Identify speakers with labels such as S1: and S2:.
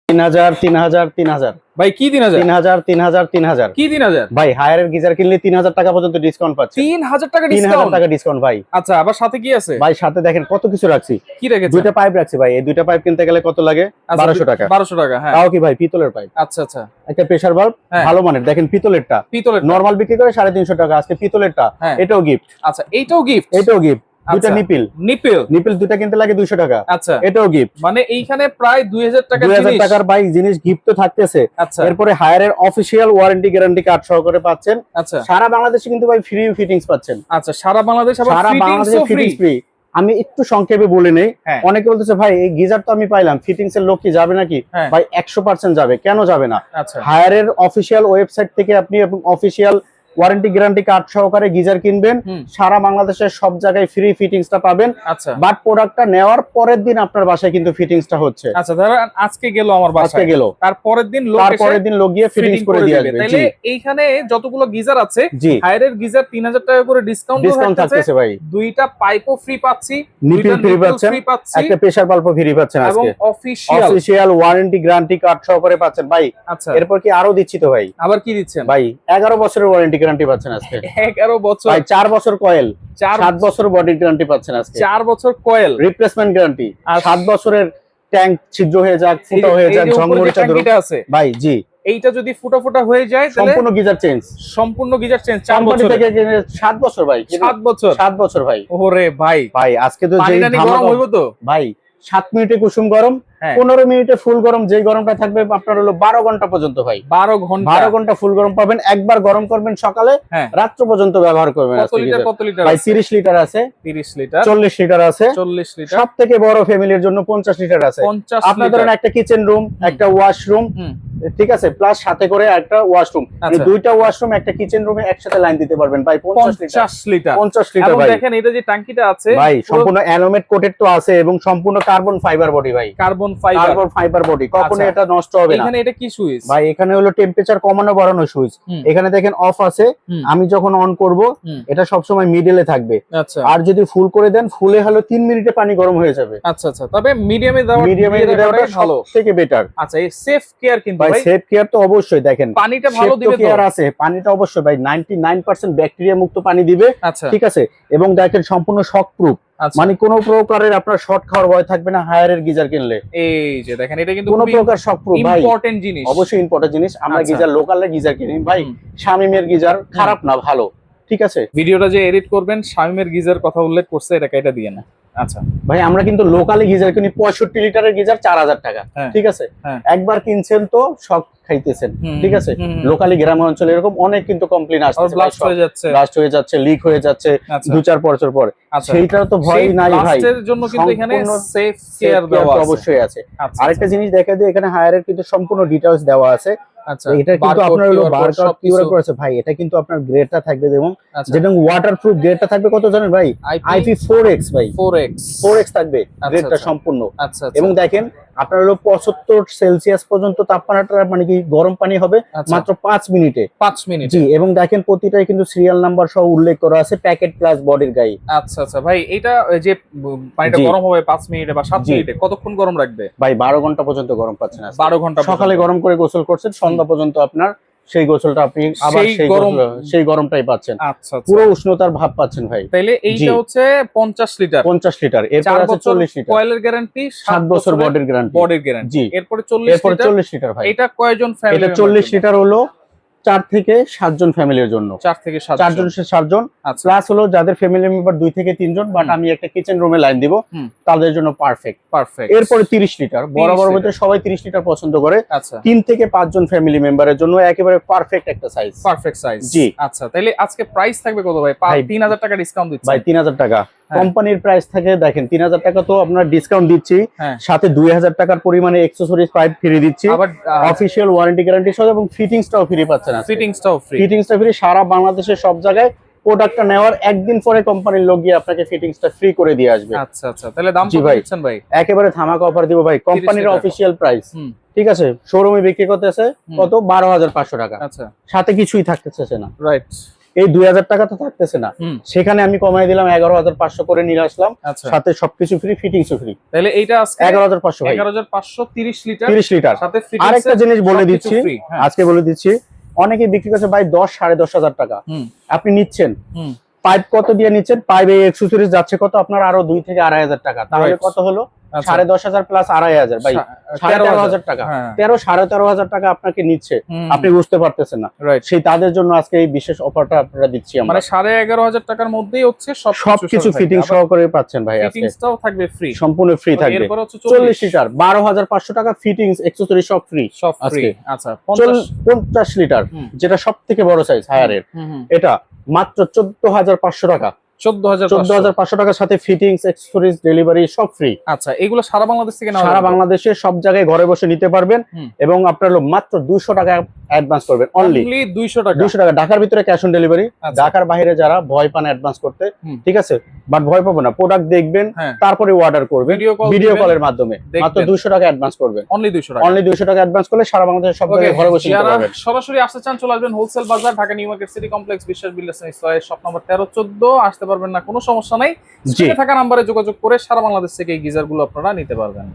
S1: 3000 3000 3000
S2: ভাই কি 3000
S1: 3000 3000 3000
S2: কি 3000
S1: ভাই হায়ারের গিজার কিনলে 3000 টাকা পর্যন্ত ডিসকাউন্ট পাচ্ছেন।
S2: 3000 টাকা
S1: 3000
S2: ডিসকাউন্ট?
S1: টাকা ডিসকাউন্ট ভাই।
S2: আচ্ছা, আবার সাথে কি আছে
S1: ভাই সাথে দেখেন কত কিছু রাখছি।
S2: কি রেখেছেন?
S1: দুইটা পাইপ রাখছি ভাই। এই দুইটা পাইপ কিনতে গেলে কত লাগে? 1200 টাকা।
S2: 1200 টাকা, হ্যাঁ।
S1: তাও কি ভাই পিতলের পাইপ।
S2: আচ্ছা আচ্ছা।
S1: একটা প্রেসার বাল্ব ভালো মানের, দেখেন পিতলেরটা নরমাল বিক্রি করে 350 টাকা, আজকে পিতলেরটা এটাও গিফট।
S2: আচ্ছা, এইটাও গিফট?
S1: এটাও গিফট। দুইটা নিপিল দুইটা কিনতে লাগে 200 টাকা।
S2: আচ্ছা,
S1: এটাও গিফট।
S2: মানে এইখানে প্রায় 2000 টাকা
S1: 2000 টাকার ভাই জিনিস গিফট তো থাকতেছে।
S2: আচ্ছা,
S1: এরপরে হায়ারের অফিশিয়াল ওয়ারেন্টি গ্যারান্টি কার্ড সহকারে পাচ্ছেন।
S2: আচ্ছা,
S1: সারা বাংলাদেশে কিন্তু ভাই ফ্রি ফিটিংস পাচ্ছেন।
S2: আচ্ছা, সারা বাংলাদেশ আবার ফিটিংস ফ্রি।
S1: আমি একটু সংক্ষেপে বলে নেই। অনেকে বলতেছে ভাই এই গিজার তো আমি পাইলাম, ফিটিংস এর লোক কি যাবে নাকি? ভাই 100% যাবে, কেন যাবে না? হায়ারের অফিশিয়াল ওয়েবসাইট থেকে আপনি এবং অফিশিয়াল ওয়ারেন্টি গ্যারান্টি কার্ড সহকারে গিজার কিনবেন, সারা বাংলাদেশের সব জায়গায় ফ্রি ফিটিংসটা পাবেন।
S2: আচ্ছা,
S1: বাট প্রোডাক্টটা নেওয়ার পরের দিন আপনার বাসায় কিন্তু ফিটিংসটা হচ্ছে।
S2: আচ্ছা, ধরেন আজকে গেল আমার বাসায়,
S1: আজকে গেল,
S2: তারপরের দিন লোক গিয়ে ফিটিংস করে দিয়ে আসবে। তাহলে এইখানে যতগুলো গিজার আছে, হায়ারের গিজার 3000 টাকা করে ডিসকাউন্ট
S1: থাকতেছে ভাই।
S2: দুইটা পাইপও ফ্রি পাচ্ছি,
S1: নিপিল ফ্রি পাচ্ছেন, একটা প্রেসার বাল্বও ফ্রি পাচ্ছেন আজকে, এবং অফিশিয়াল ওয়ারেন্টি গ্যারান্টি কার্ড সহকারে পাচ্ছেন ভাই। আচ্ছা, এরপর কি আরো দিচ্ছি তো ভাই।
S2: আবার কি দিচ্ছেন
S1: ভাই? 11 বছরের ওয়ারেন্টি গ্যারান্টি পাচ্ছেন আজকে।
S2: 11 বছর
S1: ভাই, 4 বছর কয়েল, 7 বছর বডি গ্যারান্টি পাচ্ছেন আজকে।
S2: 4 বছর কয়েল
S1: রিপ্লেসমেন্ট গ্যারান্টি, 7 বছরের ট্যাঙ্ক ছিদ্র হয়ে যাক, ফুটা হয়ে যাক, ঝংমরিচা আছে ভাই। জি,
S2: এইটা যদি ফুটা ফুটা হয়ে যায় তাহলে
S1: সম্পূর্ণ গিজার চেঞ্জ।
S2: 4 বছর
S1: থেকে 7 বছর ভাই। 7 বছর ভাই।
S2: ওরে ভাই,
S1: ভাই আজকে তো যেই
S2: গরম হইব তো ভাই,
S1: 7 মিনিটে কুসুম গরম, 15 মিনিটে ফুল গরম, যেই গরমটা থাকবে আপনার হলো 12 ঘন্টা পর্যন্ত ভাই। 12 ঘন্টা ফুল গরম পাবেন। একবার গরম করবেন সকালে, রাত্র পর্যন্ত ব্যবহার করবেন।
S2: কত লিটার
S1: ভাই? 30 লিটার আছে,
S2: 30 লিটার,
S1: 40 লিটার আছে,
S2: 40 লিটার,
S1: সব থেকে বড় ফ্যামিলির জন্য 50 লিটার আছে। আপনার ধরেন একটা কিচেন রুম, একটা ওয়াশরুম, ঠিক আছে, প্লাস সাথে করে একটা ওয়াশরুম, মানে দুইটা ওয়াশরুম একটা কিচেন রুমে একসাথে লাইন দিতে পারবেন ভাই। 50 লিটার 50 লিটার ভাই।
S2: দেখেন এটা যে ট্যাঙ্কিটা আছে
S1: ভাই সম্পূর্ণ অ্যালোমেট কোটেড তো আছে, এবং সম্পূর্ণ কার্বন ফাইবার বডি ভাই। কার্বন ফাইবার বডি, কখনো এটা নষ্ট হবে না।
S2: এখানে এটা কি সুইচ
S1: ভাই? এখানে হলো টেম্পারেচার কমানো বাড়ানো সুইচ। এখানে দেখেন অফ আছে, আমি যখন অন করব এটা সব সময় মিডলে থাকবে। আচ্ছা, আর যদি ফুল করে দেন, ফুলে হলো 3 মিনিটে পানি গরম হয়ে যাবে।
S2: আচ্ছা আচ্ছা, তবে মিডিয়ামে দেওয়াটা ভালো, থেকে বেটার। আচ্ছা, এই সেফ কেয়ার কিন্তু ভাই,
S1: সেফ কেয়ার তো অবশ্যই। দেখেন
S2: পানিটা ভালো দিবে তো,
S1: কেয়ার আছে, পানিটা অবশ্যই ভাই 99% ব্যাকটেরিয়া মুক্ত পানি দিবে। ঠিক আছে, এবং দেখেন সম্পূর্ণ শক প্রুফ, মানে কোনো প্রকারের আপনার শর্ট খাওয়ার ভয় থাকবে না হায়ারের গিজার কিনলে। এই যে দেখেন, এটা কিন্তু কোনো প্রকার শক প্রুফ ভাই, ইম্পর্টেন্ট জিনিস, অবশ্যই ইম্পর্টেন্ট জিনিস। আমরা গিজার লোকালের গিজার কিনি ভাই, শামিমের গিজার খারাপ না, ভালো। ঠিক আছে, ভিডিওটা যে এডিট করবেন শামিমের গিজার কথা উল্লেখ করছে, এটা কেটে দিয়ে না। আচ্ছা ভাই, আমরা কিন্তু লোকালে গিজার কিনি 65 লিটারের গিজার 4000 টাকা। ঠিক আছে, একবার কিনছেন তো শক খাইতেছেন। ঠিক আছে, লোকালি গ্রাম অঞ্চলে এরকম অনেক কিন্তু কমপ্লেইন আসছে, ব্লাস্ট হয়ে যাচ্ছে, লিক হয়ে যাচ্ছে 2-4 বছর পর। সেইটার তো ভয় নাই ভাই, এর জন্য কিন্তু এখানে সেফ কেয়ার দেওয়া অবশ্যই আছে। আরেকটা জিনিস দেখা দিই, এখানে হায়ারের কিন্তু সম্পূর্ণ ডিটেইলস দেওয়া আছে। আচ্ছা, এটা কিন্তু আপনার হলো বারকোড কিউআর কোড আছে ভাই। এটা কিন্তু আপনার গ্রেডটা থাকবে, এবং যেটা ওয়াটারপ্রুফ গ্রেডটা থাকবে কত জানেন ভাই? IP4X ভাই, 4X থাকবে গ্রেডটা সম্পূর্ণ। আচ্ছা, এবং দেখেন আপনার হলো 75 সেলসিয়াস পর্যন্ত তাপমাত্রা, মানে কি গরম পানি হবে মাত্র 5 মিনিটে। জি, এবং দেখেন প্রতিটাই কিন্তু সিরিয়াল নাম্বার সহ উল্লেখ করা আছে, প্যাকেট প্লাস বডির গাই। আচ্ছা আচ্ছা ভাই, এটা যে পানিটা গরম হবে 5 মিনিটে বা 7 মিনিটে, কতক্ষণ গরম রাখবে ভাই? 12 ঘন্টা পর্যন্ত গরম পাচ্ছেন। 12 ঘন্টা, সকালে গরম করে গোসল করছেন, সন্ধ্যা পর্যন্ত আপনার সেই গোসলটা আপনি আবার সেই গরমটাই পাচ্ছেন। আচ্ছা, পুরো উষ্ণতার ভাব পাচ্ছেন ভাই। তাইলে এইটা হচ্ছে 50 লিটার। এরপর আছে 40 লিটার কয়েলের গ্যারান্টি, 7 বছর বডির গ্যারান্টি। জি, এরপর 40 লিটার ভাই। এটা কয়জন ফ্যামিলি? এটা 40 লিটার হলো 4 থেকে 7 জন ফ্যামিলির জন্য। 4 থেকে 7 জন প্লাস হলো যাদের ফ্যামিলি মেম্বার 2 থেকে 3 জন, বাট আমি একটা কিচেন রুমে লাইন দিব, তাদের জন্য পারফেক্ট। এরপরে 30 লিটার, বরাবর মধ্যে সবাই 30 লিটার পছন্দ করে। 3 থেকে 5 জন ফ্যামিলি মেম্বারের জন্য একেবারে পারফেক্ট একটা সাইজ। জি। আচ্ছা, তাহলে আজকে প্রাইস থাকবে কত ভাই? 3000 টাকা ডিসকাউন্ট দিচ্ছি ভাই। 3000 টাকা কোম্পানির প্রাইস থাকে। দেখেন 3000 টাকা তো আপনার ডিসকাউন্ট দিচ্ছি, সাথে 2000 টাকার পরিমাণে অ্যাকসেসরিজ পাইপ ফ্রি দিচ্ছি, অফিশিয়াল ওয়ারেন্টি গ্যারান্টি সহ, এবং ফিটিংসটাও ফ্রি পাচ্ছেন। ফিটিংসটা ফ্রি, সারা বাংলাদেশের সব জায়গায় প্রোডাক্টটা নেওয়ার একদিন পরে কোম্পানির লোক গিয়ে আপনাকে ফিটিংসটা ফ্রি করে দিয়ে আসবে। আচ্ছা আচ্ছা, তাহলে দাম কত দিচ্ছেন ভাই? একেবারে ধামাকা অফার দিব ভাই, কোম্পানির অফিশিয়াল প্রাইস। ঠিক আছে, শোরুমে বিক্রি করতেছে কত? 12500 টাকা। আচ্ছা, সাথে কিছুই থাকতেছে না। রাইট। এই 2000 টাকা তো থাকতেছে না, সেখানে আমি কমাই দিলাম 11500 করে নিয়ে আসলাম, সাথে সবকিছু ফ্রি, ফিটিংসও ফ্রি।
S2: তাহলে এইটা আজকে
S1: 11500 ভাই,
S2: 11500 30 লিটার,
S1: 30 লিটার
S2: সাথে ফিটিংস।
S1: আরেকটা জিনিস বলে দিচ্ছি, আজকে বলে দিচ্ছি, অনেকে বিক্রি করছে ভাই 10 10,500 টাকা, আপনি নিচ্ছেন পাইপ কত দিয়ে নিচ্ছেন, পাইপ এই অ্যাকসেসরিজ যাচ্ছে কত আপনার আরো 2 থেকে 2500 টাকা, তাহলে কত হলো 10,500 প্লাস 2500 ভাই 13,500 টাকা, 13,500 টাকা আপনাকে নিচ্ছে, আপনি বুঝতে পারতেছেন না, সেই তাদের জন্য আজকে এই বিশেষ অফারটা আপনারা দিচ্ছি আমরা।
S2: মানে 11,500 টাকার মধ্যেই হচ্ছে
S1: সবকিছু ফিটিং সহকারে পাচ্ছেন ভাই, আজকে
S2: ফিটিংসটাও থাকবে ফ্রি,
S1: সম্পূর্ণ ফ্রি থাকবে।
S2: এরপর হচ্ছে
S1: 40 লিটার 12,500 টাকা, ফিটিংস অ্যাকসেসরিজ সব ফ্রি,
S2: সব ফ্রি। আচ্ছা
S1: 50 লিটার যেটা সবথেকে বড় সাইজ হায়ারের, এটা মাত্র 14,500 টাকা, 14,500 টাকার সাথে ফিটিংস, অ্যাকসেসরিজ, ডেলিভারি সব ফ্রি।
S2: আচ্ছা এগুলো সারা বাংলাদেশ থেকে নেওয়া,
S1: সারা বাংলাদেশে সব জায়গায় ঘরে বসে নিতে পারবেন, এবং আপনার মাত্র 200 টাকা অ্যাডভান্স করবেন, অনলি 200 টাকা, ঢাকার ভিতরে ক্যাশ অন ডেলিভারি, ঢাকার বাইরে যারা ভয় পান অ্যাডভান্স করতে, ঠিক আছে, বাট ভয় পাবো না, প্রোডাক্ট দেখবেন তারপরে অর্ডার করবেন ভিডিও কলের মাধ্যমে, মাত্র 200 টাকা অ্যাডভান্স করবেন, অনলি 200 টাকা অ্যাডভান্স করলে সারা বাংলাদেশে সব জায়গায় ঘরে বসে নিতে পারবেন।
S2: সরাসরি আসতে চান চলে আসবেন হোলসেল বাজার, Dhaka new market city complex, বিশ্বাস বিল্ডার্স শপ নম্বর 13-14। আসতে পারবেন না কোনো সমস্যা নাই, স্ক্রিনে থাকা নম্বরে যোগাযোগ করে সারা বাংলাদেশ থেকে এই গিজার গুলো আপনারা নিতে পারবেন।